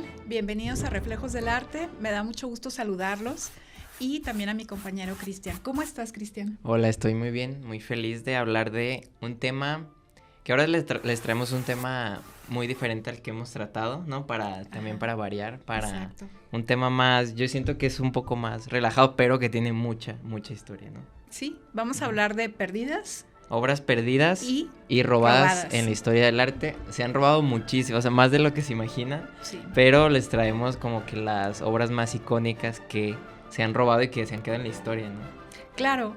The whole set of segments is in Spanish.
tal? Bienvenidos a Reflejos del Arte. Me da mucho gusto saludarlos y también a mi compañero Cristian. ¿Cómo estás, Cristian? Hola, estoy muy bien, muy feliz de hablar de un tema que ahora les traemos un tema muy diferente al que hemos tratado, ¿no? También para variar, Exacto. un tema más, yo siento que es un poco más relajado, pero que tiene mucha historia, ¿no? Sí, vamos a hablar de perdidas. Obras perdidas y robadas en la historia del arte. Se han robado muchísimas, o sea, más de lo que se imagina. Sí. Pero les traemos como que las obras más icónicas que se han robado y que se han quedado en la historia, ¿no? Claro,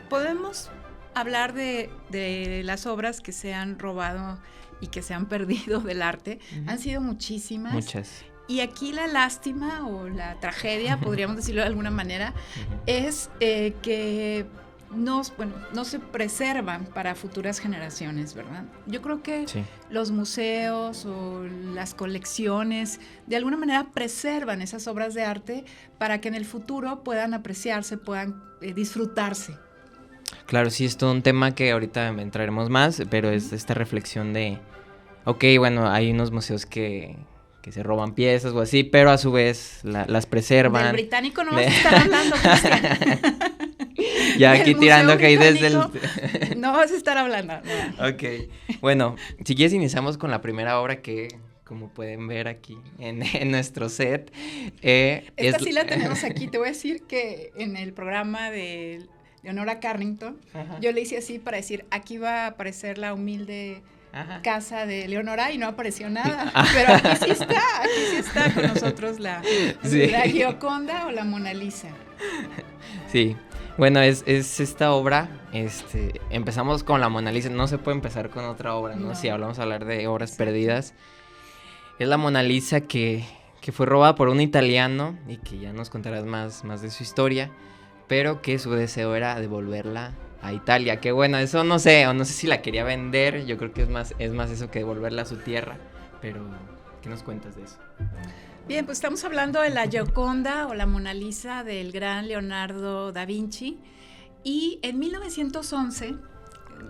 podemos hablar de las obras que se han robado y que se han perdido del arte. Han sido muchísimas. Muchas. Y aquí la lástima o la tragedia, podríamos decirlo de alguna manera, es que no se preservan para futuras generaciones, ¿verdad? Yo creo que sí. Los museos o las colecciones de alguna manera preservan esas obras de arte para que en el futuro puedan apreciarse, puedan disfrutarse. Claro, sí, es todo un tema que ahorita entraremos más, pero es esta reflexión de, bueno, hay unos museos que se roban piezas o así, pero a su vez las preservan. Del británico no vas a estar hablando, Cristian. Ya aquí tirando que hay desde el... No vas a estar hablando. No. Ok, bueno, si quieres iniciamos con la primera obra que, como pueden ver aquí en nuestro set. Esta sí la tenemos aquí, te voy a decir que en el programa de Leonora Carrington, yo le hice así para decir, aquí va a aparecer la humilde casa de Leonora y no apareció nada, pero aquí sí está con nosotros la Gioconda o la Mona Lisa. Sí. Bueno, es esta obra, empezamos con la Mona Lisa, no se puede empezar con otra obra, ¿no? Si hablamos a hablar de obras perdidas, es la Mona Lisa que fue robada por un italiano y que ya nos contarás más de su historia, pero que su deseo era devolverla a Italia, que bueno, eso no sé, o no sé si la quería vender, yo creo que es más eso que devolverla a su tierra, pero ¿qué nos cuentas de eso? Bien, pues estamos hablando de la Gioconda o la Mona Lisa del gran Leonardo da Vinci. Y en 1911,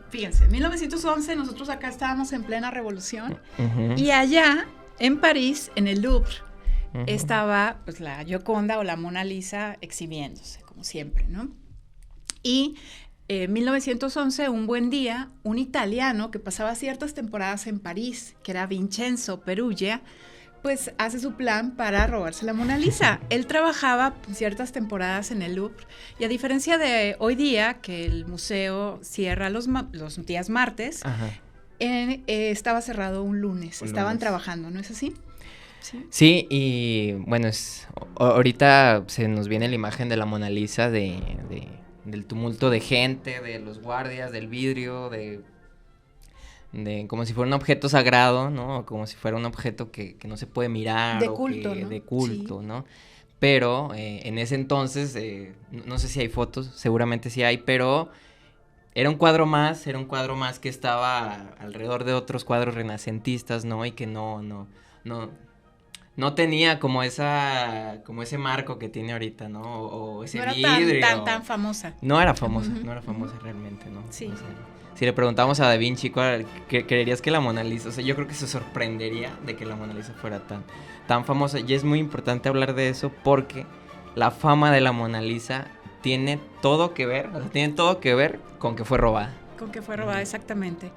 fíjense, en 1911 nosotros acá estábamos en plena revolución. Y allá, en París, en el Louvre, estaba pues la Gioconda o la Mona Lisa exhibiéndose, como siempre, ¿no? Y en 1911, un buen día, un italiano que pasaba ciertas temporadas en París, que era Vincenzo Perugia, pues hace su plan para robarse la Mona Lisa. Él trabajaba ciertas temporadas en el Louvre y a diferencia de hoy día, que el museo cierra los días martes, estaba cerrado un lunes. Estaban trabajando, ¿no es así? Sí, y bueno, ahorita se nos viene la imagen de la Mona Lisa del tumulto de gente, de los guardias, del vidrio, de como si fuera un objeto sagrado, ¿no? Como si fuera un objeto que no se puede mirar. De culto, ¿no? De culto, sí. ¿No? Pero en ese entonces, no sé si hay fotos, seguramente sí hay, pero era un cuadro más que estaba alrededor de otros cuadros renacentistas, ¿no? Y que no tenía como ese marco que tiene ahorita, ¿no? O ese vidrio. No era tan famosa. No era famosa, no era famosa realmente, ¿no? Sí. O sea, si le preguntamos a Da Vinci, ¿creerías que la Mona Lisa? O sea, yo creo que se sorprendería de que la Mona Lisa fuera tan famosa. Y es muy importante hablar de eso porque la fama de la Mona Lisa tiene todo que ver con que fue robada. Con que fue robada, exactamente.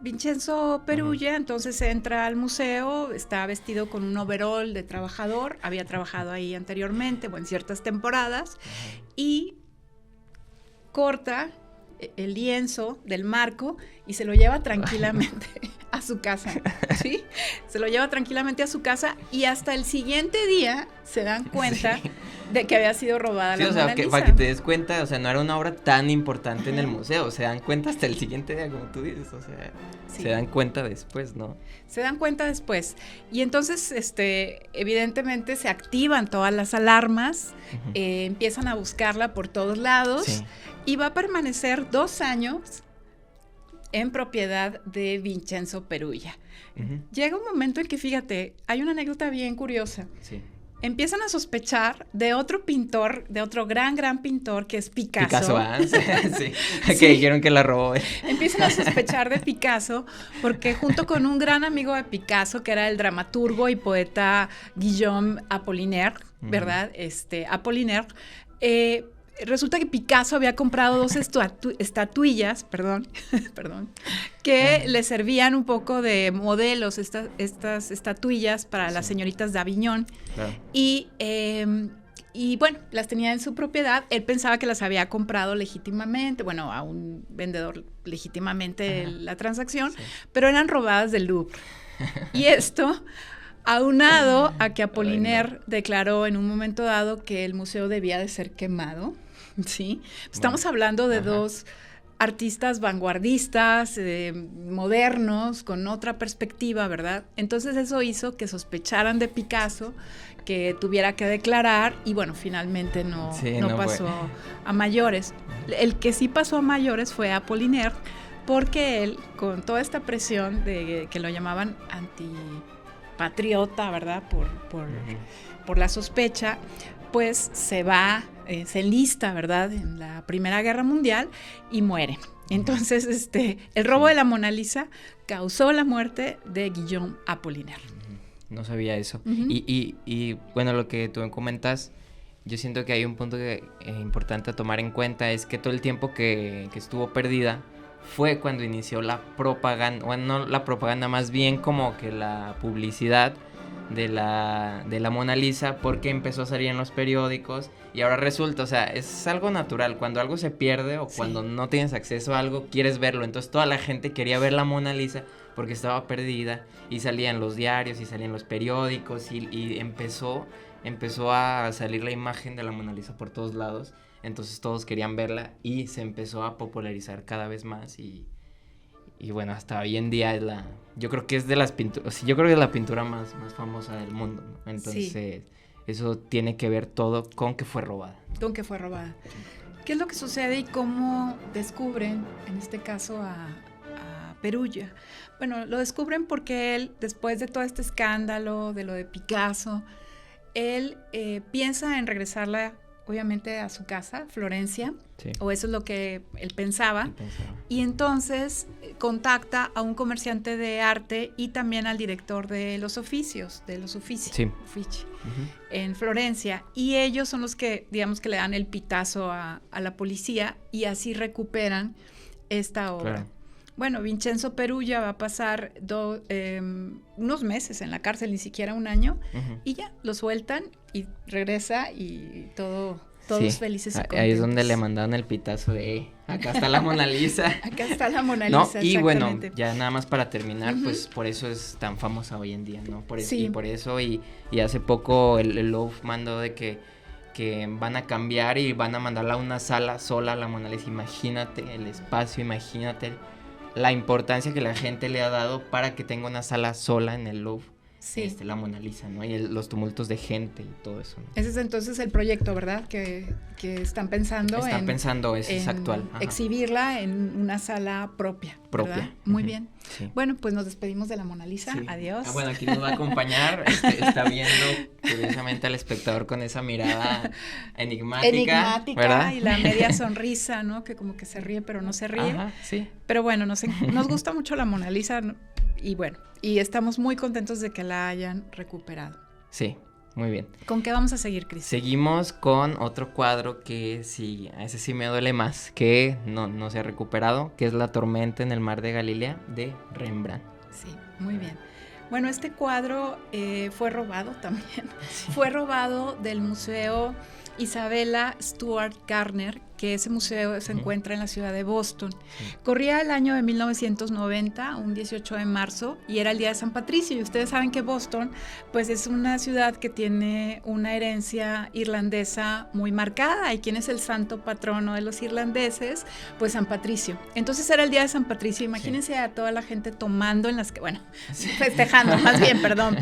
Vincenzo Perugia entonces entra al museo, está vestido con un overol de trabajador, había trabajado ahí anteriormente o en ciertas temporadas, y corta el lienzo del marco y se lo lleva tranquilamente a su casa, ¿sí? Se lo lleva tranquilamente a su casa y hasta el siguiente día se dan cuenta de que había sido robada la Mona Lisa. Para que te des cuenta, o sea, no era una obra tan importante en el museo, se dan cuenta hasta el siguiente día, como tú dices, o sea, se dan cuenta después, ¿no? Se dan cuenta después. Y entonces, evidentemente se activan todas las alarmas, empiezan a buscarla por todos lados y va a permanecer 2 años en propiedad de Vincenzo Perugia. Llega un momento en que, fíjate, hay una anécdota bien curiosa. empiezan a sospechar de otro pintor, de otro gran pintor que es Picasso. Sí, que dijeron que la robó. Empiezan a sospechar de Picasso porque junto con un gran amigo de Picasso, que era el dramaturgo y poeta Guillaume Apollinaire, ¿verdad? Apollinaire, resulta que Picasso había comprado 2 estatuillas, perdón, que le servían un poco de modelos, estas estatuillas para las señoritas de Aviñón. Claro. Y bueno, las tenía en su propiedad. Él pensaba que las había comprado legítimamente, bueno, a un vendedor legítimamente la transacción, pero eran robadas del Louvre. Y esto, aunado a que Apollinaire declaró en un momento dado que el museo debía de ser quemado, ¿sí? Estamos hablando de 2 artistas vanguardistas, modernos, con otra perspectiva, ¿verdad? Entonces eso hizo que sospecharan de Picasso, que tuviera que declarar, y bueno, finalmente no pasó a mayores. El que sí pasó a mayores fue Apollinaire, porque él, con toda esta presión de que lo llamaban antipatriota, ¿verdad? Por la sospecha, pues se enlista, ¿verdad? En la Primera Guerra Mundial y muere. Entonces, el robo de la Mona Lisa causó la muerte de Guillaume Apollinaire. No sabía eso. Y bueno, lo que tú comentas, yo siento que hay un punto importante a tomar en cuenta, es que todo el tiempo que estuvo perdida fue cuando inició la propaganda, bueno, no la propaganda, más bien como que la publicidad de la Mona Lisa, porque empezó a salir en los periódicos y ahora resulta, o sea, es algo natural, cuando algo se pierde o cuando no tienes acceso a algo, quieres verlo, entonces toda la gente quería ver la Mona Lisa porque estaba perdida y salía en los diarios y salía en los periódicos y empezó a salir la imagen de la Mona Lisa por todos lados, entonces todos querían verla y se empezó a popularizar cada vez más y bueno, hasta hoy en día yo creo que es de las pinturas, yo creo que es la pintura más famosa del mundo, ¿no? Entonces eso tiene que ver todo con que fue robada. Con que fue robada. ¿Qué es lo que sucede y cómo descubren, en este caso, a Perugia? Bueno, lo descubren porque él, después de todo este escándalo, de lo de Picasso, él piensa en regresarla, obviamente, a su casa, Florencia, o eso es lo que él pensaba. Y entonces contacta a un comerciante de arte y también al director de los oficios, Uffizi, en Florencia, y ellos son los que, digamos, que le dan el pitazo a la policía y así recuperan esta obra. Claro. Bueno, Vincenzo Perugia va a pasar unos meses en la cárcel, ni siquiera un año, y ya, lo sueltan y regresa y todos felices y contentos. Ahí es donde le mandaron el pitazo de, acá está la Mona Lisa. Acá está la Mona Lisa, ¿no? Y bueno, ya nada más para terminar, pues por eso es tan famosa hoy en día, ¿no? Por eso, y hace poco el Louvre mandó de que van a cambiar y van a mandarla a una sala sola a la Mona Lisa. Imagínate el espacio, imagínate la importancia que la gente le ha dado para que tenga una sala sola en el Louvre. La Mona Lisa, ¿no? Y los tumultos de gente y todo eso, ¿no? Ese es entonces el proyecto, ¿verdad? Que están pensando es actual. Ajá. Exhibirla en una sala propia. ¿Verdad? Muy bien. Sí. Bueno, pues nos despedimos de la Mona Lisa. Sí. Adiós. Bueno, aquí nos va a acompañar. Está viendo curiosamente al espectador con esa mirada enigmática, ¿verdad? Y la media sonrisa, ¿no? Que como que se ríe, pero no se ríe. Ajá, sí. Pero bueno, nos gusta mucho la Mona Lisa. Y bueno, y estamos muy contentos de que la hayan recuperado. Sí, muy bien. ¿Con qué vamos a seguir, Cris? Seguimos con otro cuadro que sí, a ese sí me duele más, que no se ha recuperado, que es La tormenta en el mar de Galilea, de Rembrandt. Sí, muy bien. Bueno, este cuadro fue robado también. Sí. Fue robado del Museo Isabella Stewart Gardner, que ese museo se encuentra en la ciudad de Boston. Sí. Corría el año de 1990, un 18 de marzo, y era el día de San Patricio. Y ustedes saben que Boston, pues es una ciudad que tiene una herencia irlandesa muy marcada. ¿Y quién es el santo patrono de los irlandeses? Pues San Patricio. Entonces era el día de San Patricio. Imagínense a toda la gente tomando en las... Bueno, festejando, más bien, perdón.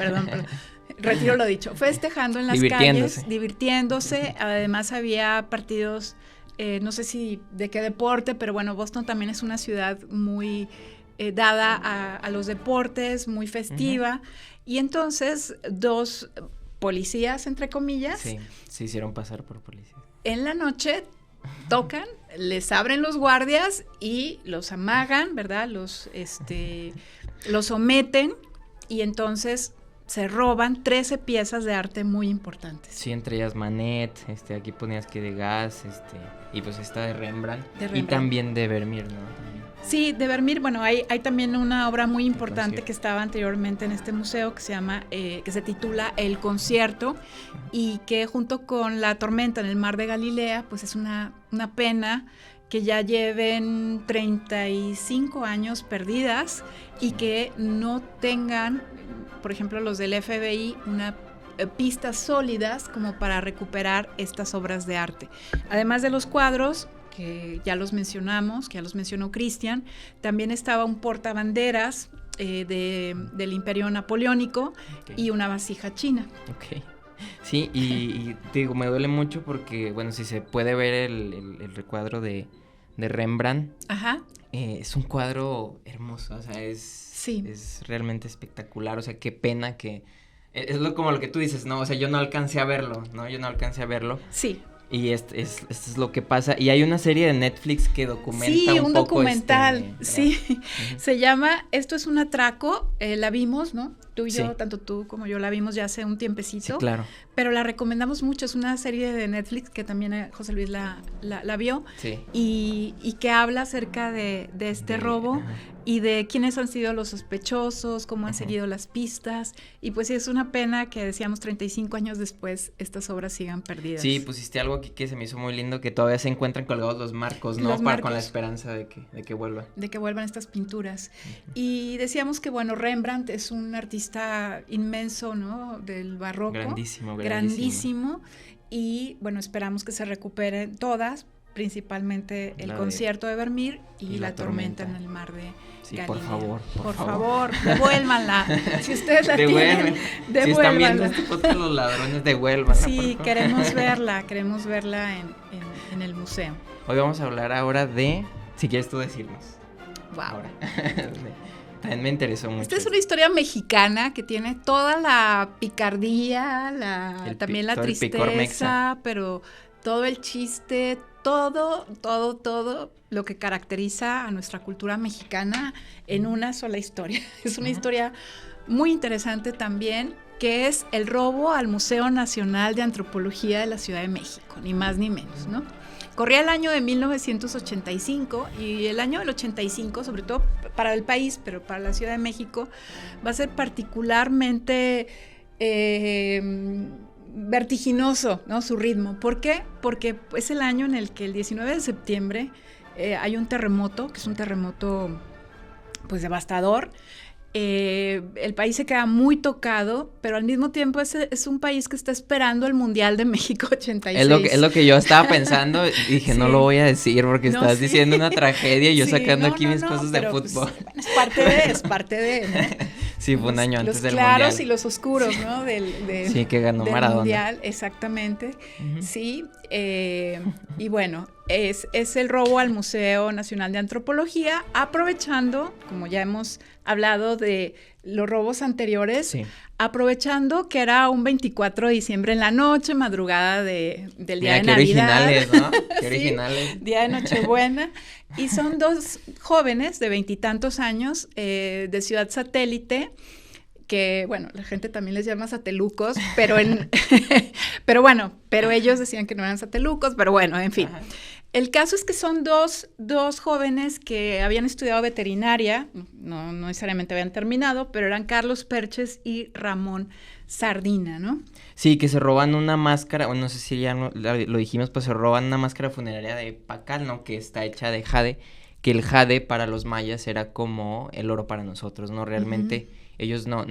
Retiro lo dicho, festejando en las calles, divirtiéndose. Además había partidos, no sé si de qué deporte, pero bueno, Boston también es una ciudad muy dada a los deportes, muy festiva. Y entonces 2 policías, entre comillas. Sí, se hicieron pasar por policías. En la noche tocan, les abren los guardias y los amagan, ¿verdad? Los someten y entonces se roban 13 piezas de arte muy importantes. Sí, entre ellas Manet, aquí ponías que de Gas, y pues esta de Rembrandt. Y también de Vermeer, ¿no? También. Sí, de Vermeer, bueno, hay también una obra muy importante que estaba anteriormente en este museo que se llama, que se titula El Concierto, y que junto con La Tormenta en el Mar de Galilea, pues es una pena que ya lleven 35 años perdidas y que no tengan, por ejemplo, los del FBI, pistas sólidas como para recuperar estas obras de arte. Además de los cuadros, que ya los mencionamos, que ya los mencionó Cristian, también estaba un portabanderas del Imperio Napoleónico y una vasija china. Ok. Sí, y te digo, me duele mucho porque, bueno, si se puede ver el recuadro de Rembrandt. Ajá. Es un cuadro hermoso, o sea, es realmente espectacular, o sea, qué pena que... Es como lo que tú dices, ¿no? O sea, yo no alcancé a verlo, ¿no? Sí. Y esto es lo que pasa. Y hay una serie de Netflix que documenta un poco. Sí, un documental, sí. Uh-huh. Se llama Esto es un atraco, la vimos, ¿no? Tú y yo, tanto tú como yo la vimos ya hace un tiempecito. Sí, claro. Pero la recomendamos mucho, es una serie de Netflix que también José Luis la vio. Sí. Y que habla acerca de este robo. Uh-huh. Y de quiénes han sido los sospechosos, cómo han seguido las pistas. Y pues sí, es una pena que decíamos 35 años después estas obras sigan perdidas. Sí, pusiste algo aquí que se me hizo muy lindo, que todavía se encuentran colgados los marcos, ¿no? Con la esperanza de que vuelvan. De que vuelvan estas pinturas. Uh-huh. Y decíamos que, bueno, Rembrandt es un artista inmenso, ¿no? Del barroco. Grandísimo. Y, bueno, esperamos que se recuperen todas, principalmente el concierto de Vermeer y la tormenta en el mar de Galilea. Por favor, devuélvanla. Si ustedes la tienen, devuélvanla. Si están viendo este podcast, los ladrones, devuélvanla. Sí, queremos verla en el museo. Hoy vamos a hablar ahora de, si quieres tú decirnos. Wow. Ahora. También me interesó mucho. Esta es una historia mexicana que tiene toda la picardía, también la tristeza, pero todo el chiste, todo lo que caracteriza a nuestra cultura mexicana en una sola historia. Es una historia muy interesante también, que es el robo al Museo Nacional de Antropología de la Ciudad de México, ni más ni menos, ¿no? Corría el año de 1985 y el año del 85, sobre todo para el país, pero para la Ciudad de México, va a ser particularmente vertiginoso, ¿no? Su ritmo. ¿Por qué? Porque es el año en el que el 19 de septiembre hay un terremoto, que es un terremoto pues devastador. El país se queda muy tocado, pero al mismo tiempo es un país que está esperando el Mundial de México 86. Es lo que yo estaba pensando y dije, sí. No lo voy a decir porque estás diciendo una tragedia y yo sacando aquí mis cosas de fútbol. Pues, es parte de, ¿no? Sí, fue un año antes del Mundial. Los claros y los oscuros, ¿no? Sí, que ganó Maradona. Mundial, exactamente. Uh-huh. Sí, y bueno, es el robo al Museo Nacional de Antropología, aprovechando, como ya hemos hablado de los robos anteriores, sí. Aprovechando que era un 24 de diciembre en la noche, madrugada del día de Navidad. Originales, ¿no? Qué originales. Sí, día de Nochebuena. Y son dos jóvenes de 20 y tantos años de Ciudad Satélite, que, bueno, la gente también les llama satelucos, pero ellos decían que no eran satelucos, pero bueno, en fin. Ajá. El caso es que son dos jóvenes que habían estudiado veterinaria, no necesariamente habían terminado, pero eran Carlos Perches y Ramón Sardina, ¿no? Sí, que se roban una máscara, o no sé si ya lo dijimos, pues se roban una máscara funeraria de Pacal, ¿no? Que está hecha de jade, que el jade para los mayas era como el oro para nosotros, ¿no? Realmente ellos no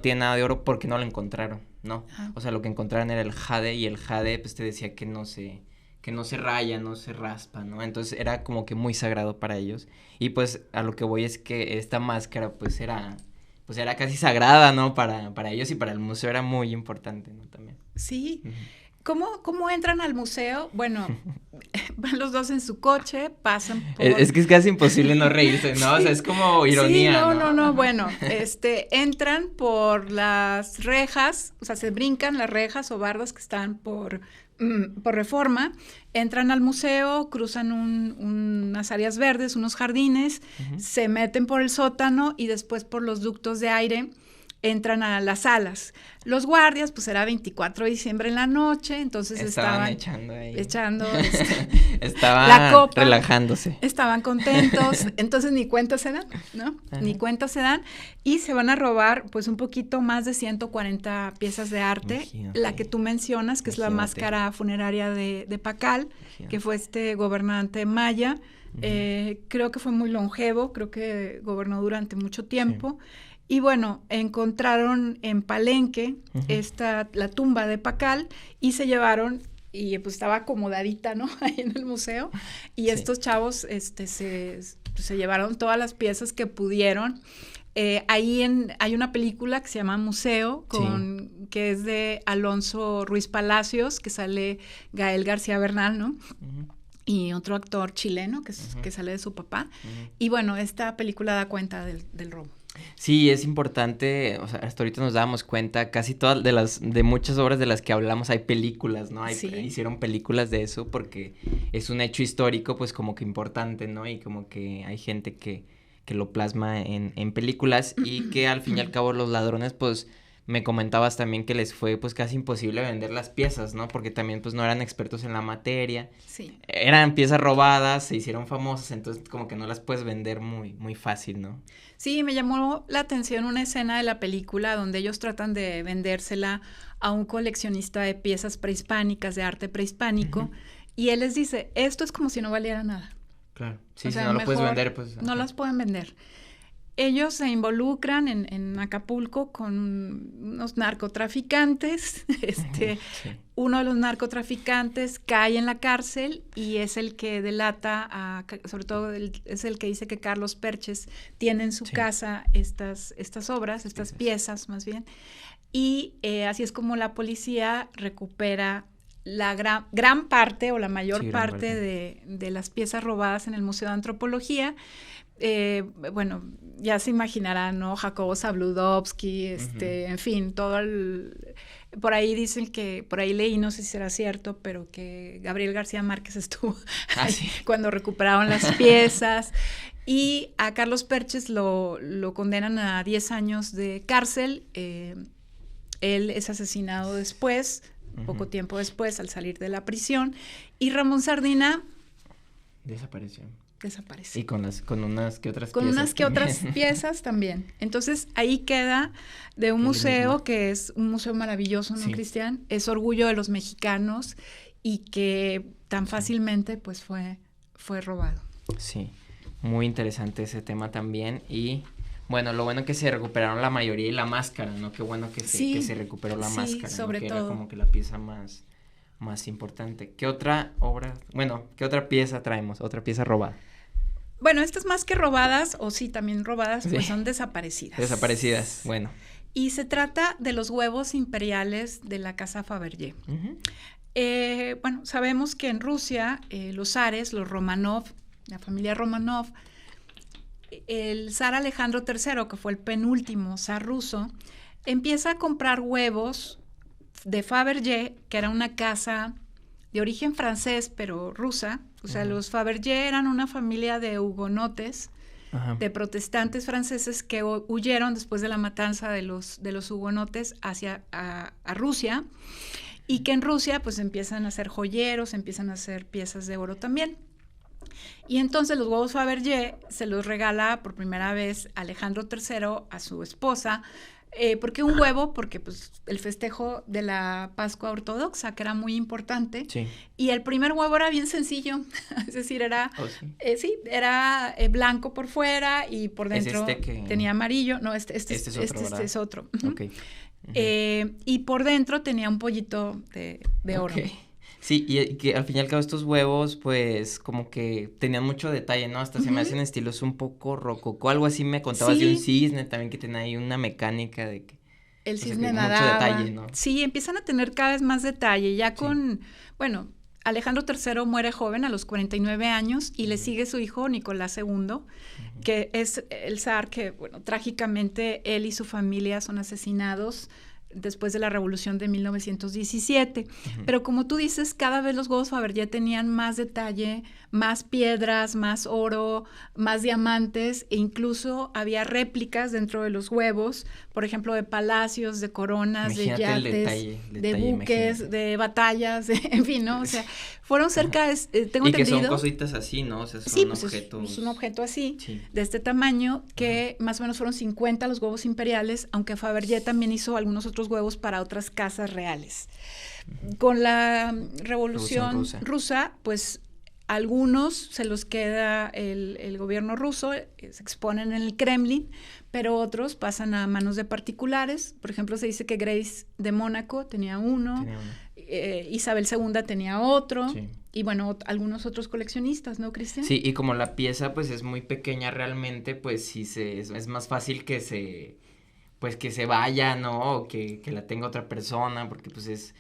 tienen nada de oro porque no lo encontraron, ¿no? Ajá. O sea, lo que encontraron era el jade, y el jade pues te decía que no se raya, no se raspa, ¿no? Entonces era como que muy sagrado para ellos. Y pues a lo que voy es que esta máscara pues era casi sagrada, ¿no? Para ellos, y para el museo era muy importante, ¿no? También. Sí. Uh-huh. ¿Cómo entran al museo? Bueno, van los dos en su coche, pasan por... Es que es casi imposible no reírse, ¿no? O sea, es como ironía, sí, no, bueno, entran por las rejas, o sea, se brincan las rejas o bardas que están por Reforma, entran al museo, cruzan unas áreas verdes, unos jardines, se meten por el sótano y después por los ductos de aire entran a las salas. Los guardias, pues era 24 de diciembre en la noche, entonces estaban echando ahí. Estaban la copa, relajándose. Estaban contentos, entonces ni cuenta se dan, ¿no? Ajá. Ni cuenta se dan y se van a robar pues un poquito más de 140 piezas de arte. Imagínate. La que tú mencionas, que es la máscara funeraria de Pacal, que fue gobernante maya. Creo que fue muy longevo, creo que gobernó durante mucho tiempo. Sí. Y bueno, encontraron en Palenque la tumba de Pacal y se llevaron, y pues estaba acomodadita, ¿no? Ahí en el museo. Y estos chavos se llevaron todas las piezas que pudieron. Hay una película que se llama Museo, que es de Alonso Ruiz Palacios, que sale Gael García Bernal, ¿no? Y otro actor chileno que sale de su papá. Y bueno, esta película da cuenta del robo. Sí, es importante, o sea, hasta ahorita nos dábamos cuenta, casi todas de muchas obras de las que hablamos hay películas, ¿no? Hicieron películas de eso porque es un hecho histórico, pues como que importante, ¿no? Y como que hay gente que lo plasma en películas y que al fin y al cabo los ladrones, pues me comentabas también que les fue pues casi imposible vender las piezas, ¿no? Porque también pues no eran expertos en la materia. Sí. Eran piezas robadas, se hicieron famosas, entonces como que no las puedes vender muy, muy fácil, ¿no? Sí, me llamó la atención una escena de la película donde ellos tratan de vendérsela a un coleccionista de piezas prehispánicas, de arte prehispánico, y él les dice, esto es como si no valiera nada. Claro, sí, si no lo puedes vender, pues... No las pueden vender. Ellos se involucran en Acapulco con unos narcotraficantes. Uno de los narcotraficantes cae en la cárcel y es el que delata, sobre todo es el que dice que Carlos Perches tiene en su casa estas obras, estas piezas más bien. Y así es como la policía recupera la gran parte o la mayor parte de las piezas robadas en el Museo de Antropología. Bueno, ya se imaginarán, ¿no? Jacobo Zabludovsky, en fin, por ahí dicen que, por ahí leí, no sé si será cierto, pero que Gabriel García Márquez estuvo ahí cuando recuperaron las piezas. Y a Carlos Perches lo condenan a 10 años de cárcel. Él es asesinado después, poco tiempo después, al salir de la prisión. Y Ramón Sardina desapareció. Y con unas que otras piezas. Con unas que otras piezas también. Entonces, ahí queda de un museo que es un museo maravilloso, ¿no, Cristian? Es orgullo de los mexicanos y que tan fácilmente, pues, fue robado. Sí, muy interesante ese tema también. Y, bueno, lo bueno que se recuperaron la mayoría y la máscara, ¿no? Qué bueno que se recuperó la máscara, sobre todo. Era como que la pieza más importante. ¿Qué otra obra? Bueno, ¿qué otra pieza traemos? Otra pieza robada. Bueno, estas más que robadas, o sí, también robadas, pues son desaparecidas. Desaparecidas, bueno. Y se trata de los huevos imperiales de la casa Fabergé. Bueno, sabemos que en Rusia, los zares, los Romanov, la familia Romanov, el zar Alejandro III, que fue el penúltimo zar ruso, empieza a comprar huevos de Fabergé, que era una casa de origen francés, pero rusa. O sea, los Fabergé eran una familia de hugonotes, de protestantes franceses que huyeron después de la matanza de los hugonotes hacia a Rusia, y que en Rusia pues empiezan a hacer joyeros, empiezan a hacer piezas de oro también. Y entonces los huevos Fabergé se los regala por primera vez Alejandro III a su esposa. ¿Por qué un huevo? Porque pues el festejo de la Pascua ortodoxa, que era muy importante, y el primer huevo era bien sencillo, es decir, era era blanco por fuera y por dentro tenía amarillo, no, este es otro. Okay. Y por dentro tenía un pollito de oro. Sí, y que al fin y al cabo estos huevos, pues, como que tenían mucho detalle, ¿no? Hasta se me hacen estilos un poco rococó, algo así me contabas de un cisne también que tenía ahí una mecánica de que... El cisne nadaba. Mucho detalle, ¿no? Sí, empiezan a tener cada vez más detalle, ya con, bueno, Alejandro III muere joven, a los 49 años, y le sigue su hijo Nicolás II, que es el zar que, bueno, trágicamente él y su familia son asesinados después de la Revolución de 1917. Pero como tú dices, cada vez los huevos Fabergé tenían más detalle, más piedras, más oro, más diamantes, e incluso había réplicas dentro de los huevos, por ejemplo, de palacios, de coronas, Imagínate de yates, de buques, imagínate. de batallas, en fin, ¿no? O sea, fueron cerca de, tengo y entendido... que son cositas así, ¿no? O sea, son Sí, pues objetos... es un objeto así, sí. de este tamaño, que más o menos fueron 50 los huevos imperiales, aunque Fabergé también hizo algunos otros huevos para otras casas reales. Con la Revolución rusa, pues algunos se los queda el gobierno ruso, se exponen en el Kremlin, pero otros pasan a manos de particulares. Por ejemplo, se dice que Grace de Mónaco tenía uno. Isabel II tenía otro, sí. Y bueno, algunos otros coleccionistas, ¿no, Cristian? Sí, y como la pieza pues es muy pequeña realmente, pues sí es más fácil que se vaya, ¿no? O que la tenga otra persona, porque pues es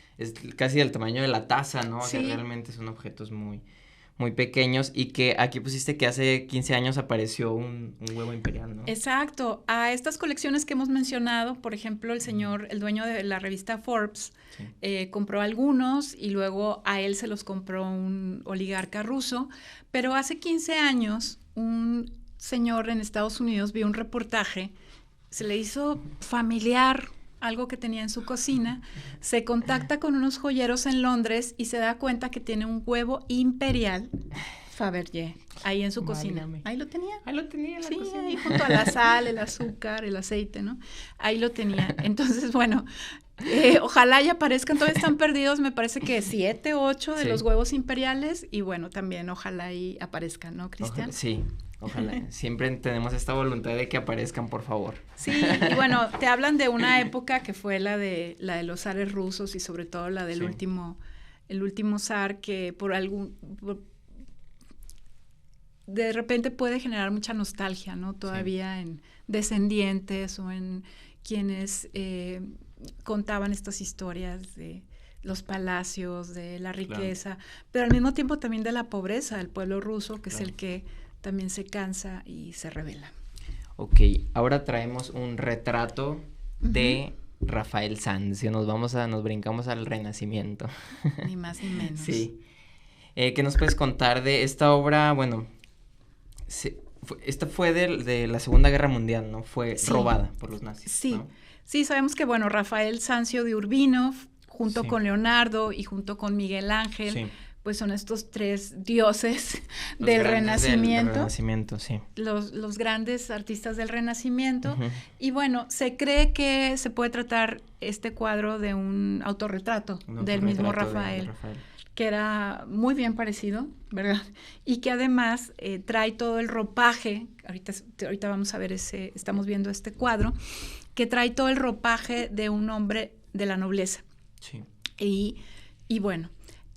casi del tamaño de la taza, ¿no? Sí. O sea, realmente son objetos muy, muy pequeños, y que aquí pusiste que hace 15 años apareció un huevo imperial, ¿no? Exacto. A estas colecciones que hemos mencionado, por ejemplo, el dueño de la revista Forbes, sí. Compró algunos, y luego a él se los compró un oligarca ruso, pero hace 15 años un señor en Estados Unidos vio un reportaje, se le hizo familiar algo que tenía en su cocina, se contacta con unos joyeros en Londres y se da cuenta que tiene un huevo imperial Fabergé ahí en su cocina. Ahí lo tenía. Ahí lo tenía en la cocina. Sí, ahí junto a la sal, el azúcar, el aceite, ¿no? Ahí lo tenía. Entonces, bueno, ojalá ya aparezcan, todavía están perdidos, me parece que 7, 8 de los huevos imperiales, y bueno, también ojalá ahí aparezcan, ¿no, Cristian? Sí. Ojalá, siempre tenemos esta voluntad de que aparezcan, por favor. Sí, y bueno, te hablan de una época que fue la de los zares rusos, y sobre todo la del el último zar, que de repente puede generar mucha nostalgia, ¿no? Todavía en descendientes o en quienes contaban estas historias de los palacios, de la riqueza, pero al mismo tiempo también de la pobreza del pueblo ruso, que es el que también se cansa y se revela. Ok, ahora traemos un retrato de Rafael Sanzio. Nos brincamos al Renacimiento. Ni más ni menos. Sí. ¿Qué nos puedes contar de esta obra? Bueno, esta fue de la Segunda Guerra Mundial, ¿no? Fue robada por los nazis, sí. ¿no? Sí, sabemos que, bueno, Rafael Sanzio de Urbino, junto con Leonardo y junto con Miguel Ángel, pues son estos tres dioses del Renacimiento. Del Renacimiento, sí. Los grandes artistas del Renacimiento. Y bueno, se cree que se puede tratar este cuadro de un autorretrato del mismo Rafael, que era muy bien parecido, ¿verdad? Y que además trae todo el ropaje, ahorita vamos a ver estamos viendo este cuadro, que trae todo el ropaje de un hombre de la nobleza. Sí. Y bueno,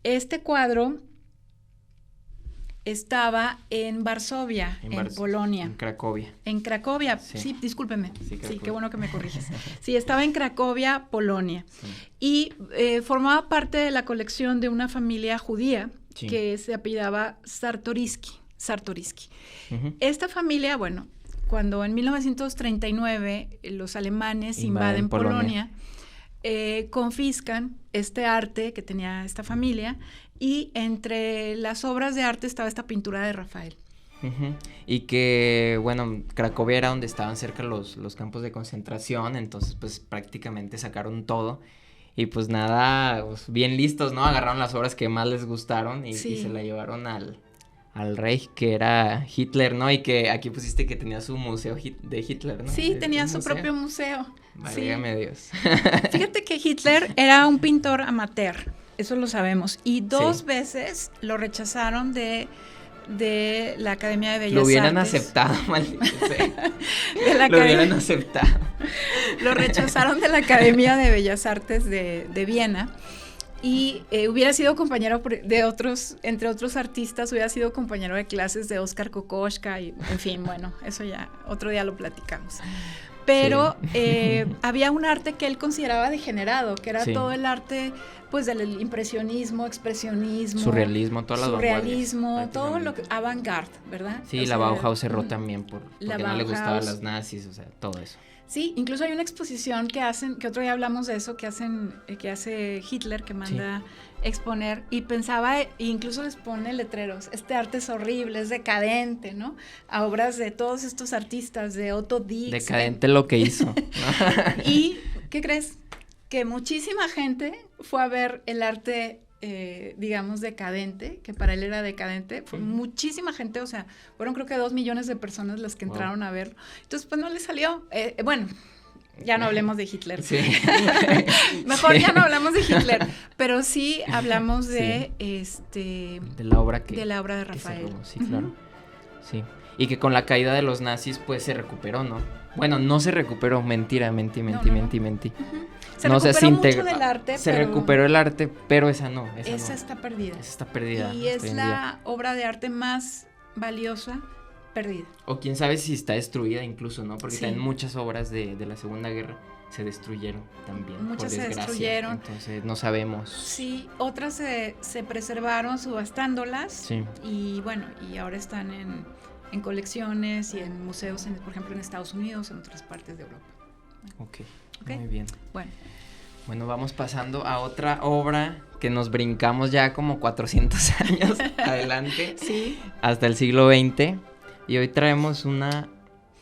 este cuadro estaba en Varsovia, en Polonia. En Cracovia. En Cracovia, sí, discúlpeme. Sí, qué bueno que me corriges. Sí, estaba en Cracovia, Polonia. Sí. Y formaba parte de la colección de una familia judía que se apellidaba Czartoryski. Esta familia, bueno, cuando en 1939 los alemanes invaden Polonia, confiscan este arte que tenía esta familia, y entre las obras de arte estaba esta pintura de Rafael. Y que, bueno, Cracovia era donde estaban cerca los campos de concentración, entonces pues prácticamente sacaron todo, y pues nada, pues, bien listos, ¿no? Agarraron las obras que más les gustaron y se la llevaron al Reich, que era Hitler, ¿no? Y que aquí pusiste que tenía su museo de Hitler, ¿no? Sí, tenía su propio museo. Válgame Dios. Fíjate que Hitler era un pintor amateur, eso lo sabemos, y 2 veces lo rechazaron de la Academia de Bellas Artes. Lo hubieran aceptado, maldito sea. Lo hubieran aceptado. Lo rechazaron de la Academia de Bellas Artes de Viena. Y hubiera sido compañero entre otros artistas, hubiera sido compañero de clases de Oskar Kokoschka, y en fin, bueno, eso ya otro día lo platicamos. pero había un arte que él consideraba degenerado, que era todo el arte pues del impresionismo, expresionismo, surrealismo, todas las surrealismo, todo lo que avant-garde, ¿verdad? Sí, la Bauhaus cerró también porque no le gustaban los nazis, o sea, todo eso. Sí, incluso hay una exposición que hacen, que otro día hablamos de eso, que hace Hitler, que manda exponer, y pensaba, incluso les pone letreros, este arte es horrible, es decadente, ¿no? A obras de todos estos artistas, de Otto Dix. Decadente lo que hizo. ¿Y qué crees? Que muchísima gente fue a ver el arte, digamos, decadente, que para él era decadente, fue muchísima gente, o sea, fueron creo que 2 millones de personas las que entraron a verlo. Entonces, pues no le salió. Bueno, ya no hablemos de Hitler. Sí. Mejor ya no hablamos de Hitler, pero sí hablamos de de la obra de Rafael. Sí, claro. Sí. Y que con la caída de los nazis, pues se recuperó, ¿no? Bueno, no se recuperó, mentí. Se recuperó mucho del arte, se recuperó el arte, pero esa no. Esa está perdida. Esa está perdida. Y es la obra de arte más valiosa perdida. O quién sabe si está destruida incluso, ¿no? Porque también muchas obras de la Segunda Guerra se destruyeron también. Muchas por desgracia. Se destruyeron. Entonces no sabemos. Sí, otras se preservaron subastándolas. Sí. Y bueno, y ahora están en colecciones y en museos, por ejemplo en Estados Unidos, en otras partes de Europa. Ok, muy bien. Bueno, vamos pasando a otra obra que nos brincamos ya como 400 años adelante, hasta el siglo XX, y hoy traemos una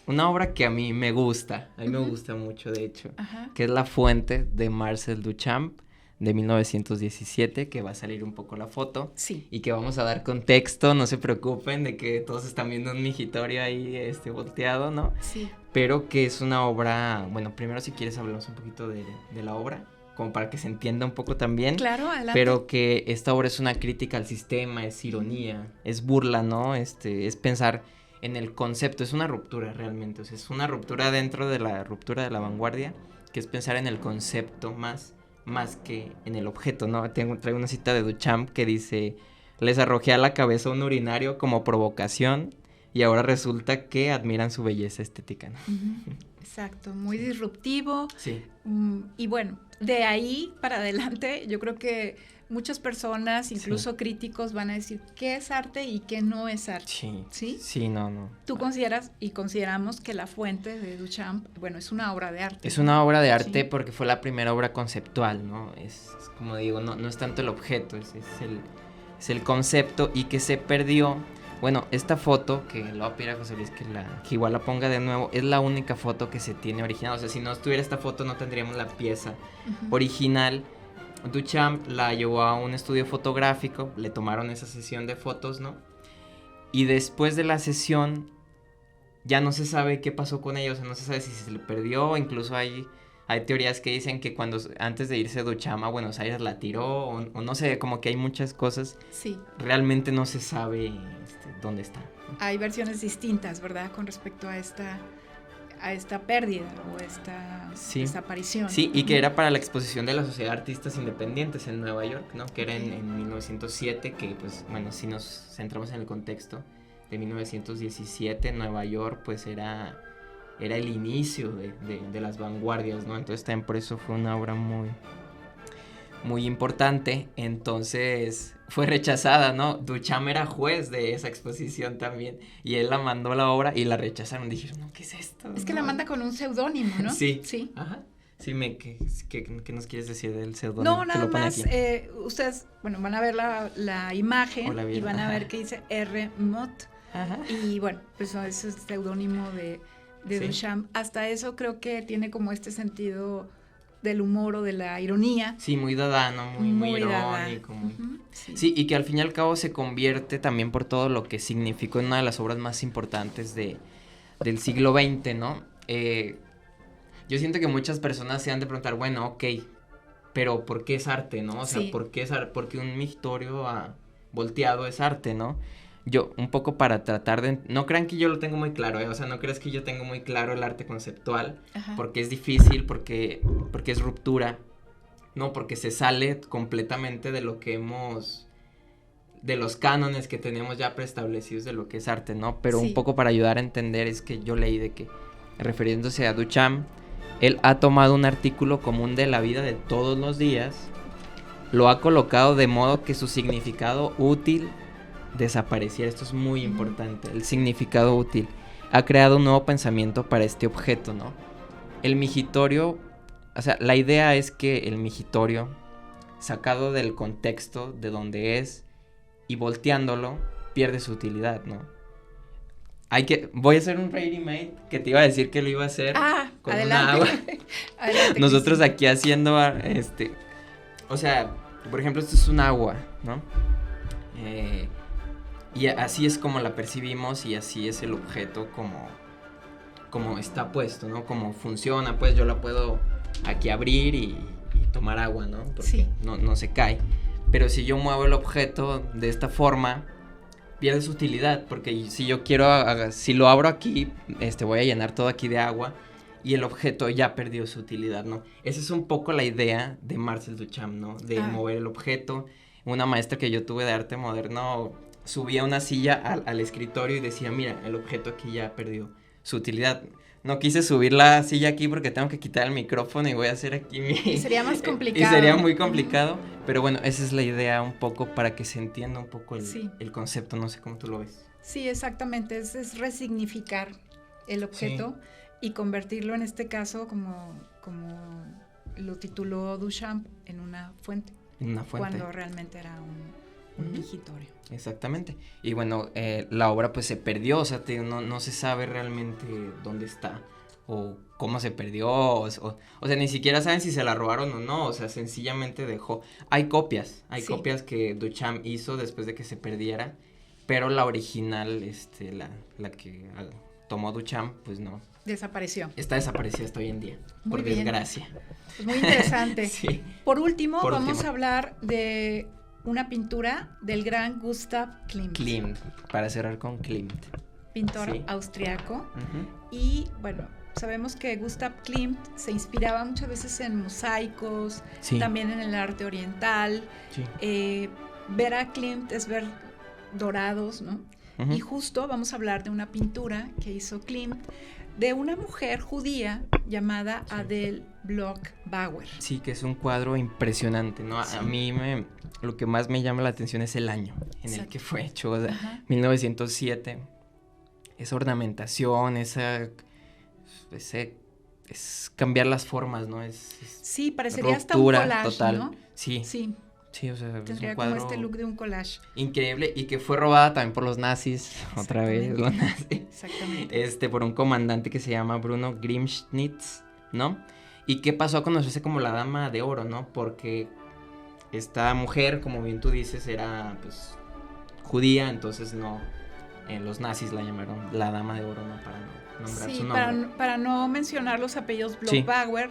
obra que a mí me gusta, me gusta mucho de hecho, que es La Fuente de Marcel Duchamp, de 1917, que va a salir un poco la foto, y que vamos a dar contexto, no se preocupen de que todos están viendo un migitorio ahí volteado, ¿no? Sí. Pero que es una obra, bueno, primero si quieres hablamos un poquito de la obra, como para que se entienda un poco también. Claro, adelante. Pero que esta obra es una crítica al sistema, es ironía, es burla, ¿no? Es pensar en el concepto, es una ruptura realmente, o sea, es una ruptura dentro de la ruptura de la vanguardia, que es pensar en el concepto más que en el objeto, ¿no? Traigo una cita de Duchamp que dice: les arrojé a la cabeza un urinario como provocación y ahora resulta que admiran su belleza estética, ¿no? Exacto, muy disruptivo. Sí. Y bueno, de ahí para adelante yo creo que muchas personas, incluso críticos, van a decir qué es arte y qué no es arte. Sí. Sí, no. Tú consideras y consideramos que La Fuente de Duchamp, bueno, es una obra de arte. Es una obra de arte porque fue la primera obra conceptual, ¿no? Es como digo, no es tanto el objeto, es el concepto, y que se perdió. Bueno, esta foto, que le voy a pedir a José Luis que igual la ponga de nuevo, es la única foto que se tiene original. O sea, si no estuviera esta foto no tendríamos la pieza original. Duchamp la llevó a un estudio fotográfico, le tomaron esa sesión de fotos, ¿no? Y después de la sesión ya no se sabe qué pasó con ella, o sea, no se sabe si se le perdió. Incluso hay teorías que dicen que antes de irse Duchamp a Buenos Aires la tiró, o no sé, como que hay muchas cosas. Sí. Realmente no se sabe dónde está. Hay versiones distintas, ¿verdad? Con respecto a esta pérdida o esta desaparición. Sí, y que era para la exposición de la Sociedad de Artistas Independientes en Nueva York, ¿no? Que era en 1907, que pues, bueno, si nos centramos en el contexto de 1917, Nueva York pues era el inicio de las vanguardias, ¿no? Entonces también por eso fue una obra muy, muy importante. Entonces fue rechazada, ¿no? Duchamp era juez de esa exposición también, y él la mandó la obra y la rechazaron. Dijeron, no, ¿qué es esto? Es que la manda con un seudónimo, ¿no? Sí. Ajá. Sí, ¿qué nos quieres decir del seudónimo? No, nada más, ustedes, bueno, van a ver la imagen y van a ver que dice R. Mott. Ajá. Y bueno, pues ese es el seudónimo de Duchamp. Hasta eso creo que tiene como este sentido del humor o de la ironía. Sí, muy dadano, muy irónico. Sí, y que al fin y al cabo se convierte también por todo lo que significó en una de las obras más importantes del siglo XX, ¿no? Yo siento que muchas personas se han de preguntar, bueno, ok, pero ¿por qué es arte, no? O sea, ¿por qué es arte? Porque un migitorio volteado es arte, ¿no? Yo, un poco para tratar de... No crean que yo lo tengo muy claro, o sea, no creas que yo tengo muy claro el arte conceptual. Ajá. Porque es difícil, porque es ruptura, ¿no? Porque se sale completamente de lo que de los cánones que tenemos ya preestablecidos de lo que es arte, ¿no? Pero un poco para ayudar a entender es que yo leí de que refiriéndose a Duchamp, él ha tomado un artículo común de la vida de todos los días, lo ha colocado de modo que su significado útil desapareciera. Esto es muy importante, el significado útil. Ha creado un nuevo pensamiento para este objeto, ¿no? El migitorio, o sea, la idea es que el migitorio, sacado del contexto de donde es y volteándolo, pierde su utilidad, ¿no? Voy a hacer un ready-made que te iba a decir que lo iba a hacer con adelante. una agua. Adelante, Nosotros Cristian. aquí haciendo, o sea, por ejemplo, esto es un agua, ¿no? Y así es como la percibimos y así es el objeto como está puesto, ¿no? Como funciona, pues yo la puedo aquí abrir y tomar agua, ¿no? Porque Sí. no se cae. Pero si yo muevo el objeto de esta forma, pierde su utilidad, porque si yo quiero, si lo abro aquí, voy a llenar todo aquí de agua y el objeto ya perdió su utilidad, ¿no? Esa es un poco la idea de Marcel Duchamp, ¿no? De mover el objeto. Una maestra que yo tuve de arte moderno subía una silla al escritorio y decía, mira, el objeto aquí ya perdió su utilidad. No quise subir la silla aquí porque tengo que quitar el micrófono y voy a hacer aquí Y sería más complicado. Y sería muy complicado, pero bueno, esa es la idea un poco para que se entienda un poco el concepto, no sé cómo tú lo ves. Sí, exactamente, es resignificar el objeto y convertirlo en este caso como lo tituló Duchamp en una fuente. En una fuente. Cuando realmente era un migitorio. Exactamente. Y bueno, la obra pues se perdió, o sea, no se sabe realmente dónde está o cómo se perdió, o sea, ni siquiera saben si se la robaron o no, o sea, sencillamente dejó. Hay copias que Duchamp hizo después de que se perdiera, pero la original, la que tomó Duchamp, pues no. Desapareció. Está desaparecida hasta hoy en día, por desgracia. Pues muy interesante. Sí. Por último, vamos a hablar de una pintura del gran Gustav Klimt. Klimt, para cerrar con Klimt. Pintor austriaco. Y bueno, sabemos que Gustav Klimt se inspiraba muchas veces en mosaicos, también en el arte oriental. Ver a Klimt es ver dorados, ¿no? Y justo vamos a hablar de una pintura que hizo Klimt de una mujer judía llamada Adele Bloch-Bauer. Sí, que es un cuadro impresionante, ¿no? Sí. A mí lo que más me llama la atención es el año en el que fue hecho, o sea, 1907. Esa ornamentación, es cambiar las formas, ¿no? Sí, parecería hasta un collage, total, ¿no? Sí. Sí, o sea, tendría es un cuadro como este look de un collage. Increíble, y que fue robada también por los nazis, otra vez los nazis. Exactamente. Por un comandante que se llama Bruno Grimschnitz, ¿no? Y que pasó a conocerse como la Dama de Oro, ¿no? Porque esta mujer, como bien tú dices, era, pues, judía, entonces los nazis la llamaron la Dama de Oro, ¿no? Para nombrar su nombre. Para no mencionar los apellidos Bloch-Bauer.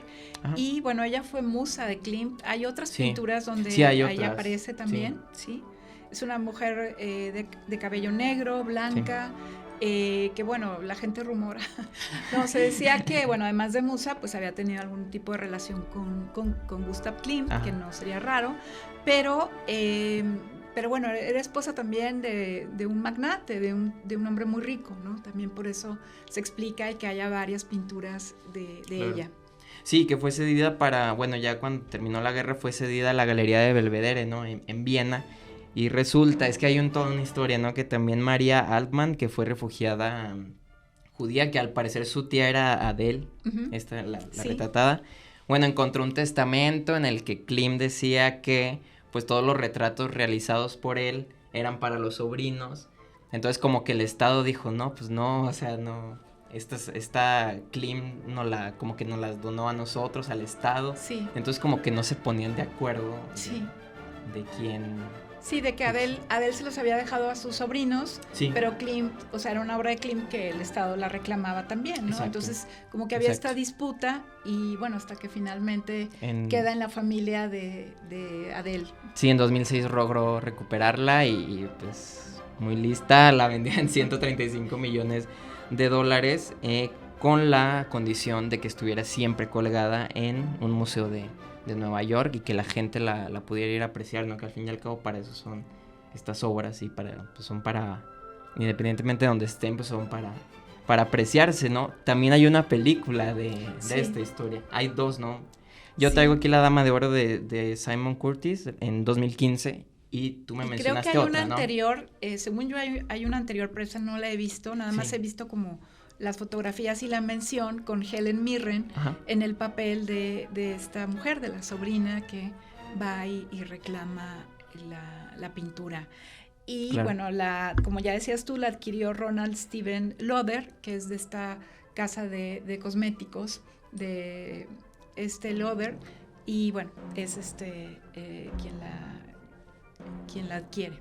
Y bueno, ella fue musa de Klimt. Hay otras pinturas donde ella aparece también, sí. Es una mujer de cabello negro, blanca, que bueno, la gente rumora. No, se decía que, bueno, además de musa, pues había tenido algún tipo de relación con Gustav Klimt, que no sería raro, pero bueno, era esposa también de un magnate, de un hombre muy rico, ¿no? También por eso se explica y que haya varias pinturas de ella. Sí, que fue cedida bueno, ya cuando terminó la guerra fue cedida a la Galería de Belvedere, ¿no? En Viena. Y resulta, es que hay toda una historia, ¿no? Que también María Altmann, que fue refugiada judía, que al parecer su tía era Adele, la retratada. Bueno, encontró un testamento en el que Klimt decía que pues todos los retratos realizados por él eran para los sobrinos. Entonces como que el Estado dijo, no, pues no, o sea, no, esta Klimt como que nos las donó a nosotros, al Estado. Sí. Entonces como que no se ponían de acuerdo de quién. Sí, de que Adele se los había dejado a sus sobrinos, pero Klimt, o sea, era una obra de Klimt que el Estado la reclamaba también, ¿no? Exacto. Entonces, como que había esta disputa y bueno, hasta que finalmente queda en la familia de Adele. Sí, en 2006 logró recuperarla y pues muy lista, la vendía en $135 millones, con la condición de que estuviera siempre colgada en un museo de Nueva York y que la gente la pudiera ir a apreciar, ¿no? Que al fin y al cabo para eso son estas obras y son para, independientemente de donde estén, pues son para para apreciarse, ¿no? También hay una película de Sí. esta historia. Hay 2, ¿no? Yo Sí. traigo aquí La Dama de Oro de Simon Curtis en 2015 y tú me Y creo mencionaste que hay otra, una ¿no? anterior, según yo hay una anterior, pero esa no la he visto, nada más Sí. he visto como las fotografías y la mención con Helen Mirren Ajá. en el papel de esta mujer, de la sobrina que va y reclama la pintura. Y Claro. bueno, como ya decías tú, la adquirió Ronald Steven Loder, que es de esta casa de cosméticos de Loder, y bueno, es quien la adquiere.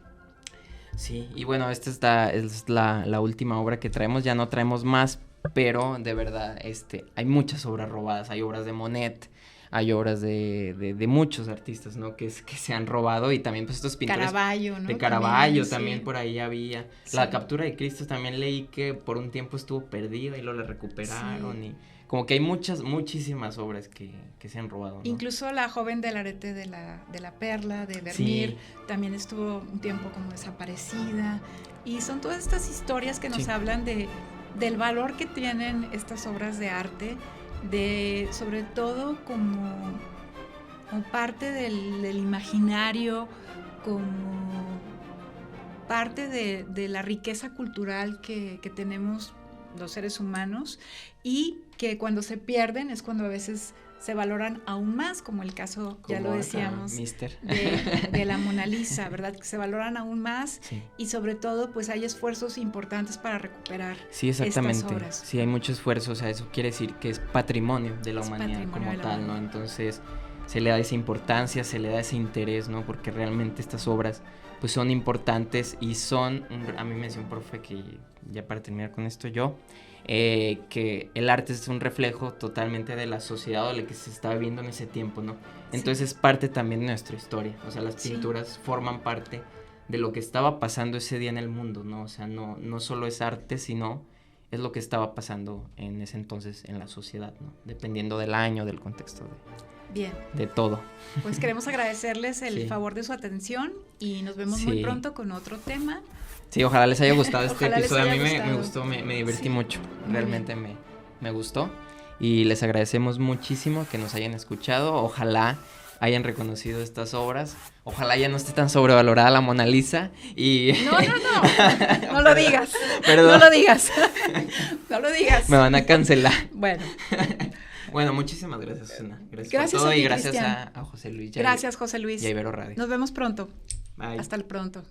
Sí, y bueno, esta es la última obra que traemos, ya no traemos más, pero de verdad, hay muchas obras robadas, hay obras de Monet, hay obras de muchos artistas, ¿no? Que se han robado, y también pues estos pintores Caravaggio, ¿no? de Caravaggio sí. también por ahí había. Sí. La captura de Cristo también leí que por un tiempo estuvo perdida y luego la recuperaron, Sí. y como que hay muchísimas obras que se han robado, ¿no? Incluso la joven del arete de la perla, de Vermeer, Sí. también estuvo un tiempo como desaparecida. Y son todas estas historias que nos Sí. hablan del valor que tienen estas obras de arte, sobre todo como parte del imaginario, como parte de la riqueza cultural que tenemos los seres humanos, y que cuando se pierden es cuando a veces se valoran aún más, como el caso, ya lo decíamos, Mister. de la Mona Lisa, ¿verdad? Que se valoran aún más, Sí. y sobre todo pues hay esfuerzos importantes para recuperar Sí, exactamente. estas obras. Sí, hay mucho esfuerzo, o sea, eso quiere decir que es patrimonio de la Es humanidad patrimonio como de la tal, ¿no? humanidad. Entonces se le da esa importancia, se le da ese interés, ¿no? Porque realmente estas obras pues son importantes y a mí me decía un profe que, ya para terminar con esto que el arte es un reflejo totalmente de la sociedad o de lo que se estaba viviendo en ese tiempo, ¿no? Entonces es parte también de nuestra historia, o sea, las pinturas forman parte de lo que estaba pasando ese día en el mundo, ¿no? O sea, no solo es arte, sino es lo que estaba pasando en ese entonces en la sociedad, ¿no? Dependiendo del año, del contexto, Bien, de todo. pues queremos agradecerles el Sí. favor de su atención y nos vemos muy pronto con otro tema. Sí, ojalá les haya gustado este Ojalá les episodio. A haya mí me gustado. gustó, me divertí Sí, mucho. muy Realmente me gustó. Y les agradecemos muchísimo que nos hayan escuchado. Ojalá hayan reconocido estas obras. Ojalá ya no esté tan sobrevalorada la Mona Lisa. Y No, no lo digas. Perdón. No lo digas. No lo digas. me van a cancelar. Bueno, Bueno, muchísimas gracias, Susana. Gracias Gracias por todo a ti, y gracias Cristian. a José Luis gracias, José Luis. y a Ibero Radio. Nos vemos pronto. Bye. Hasta el pronto.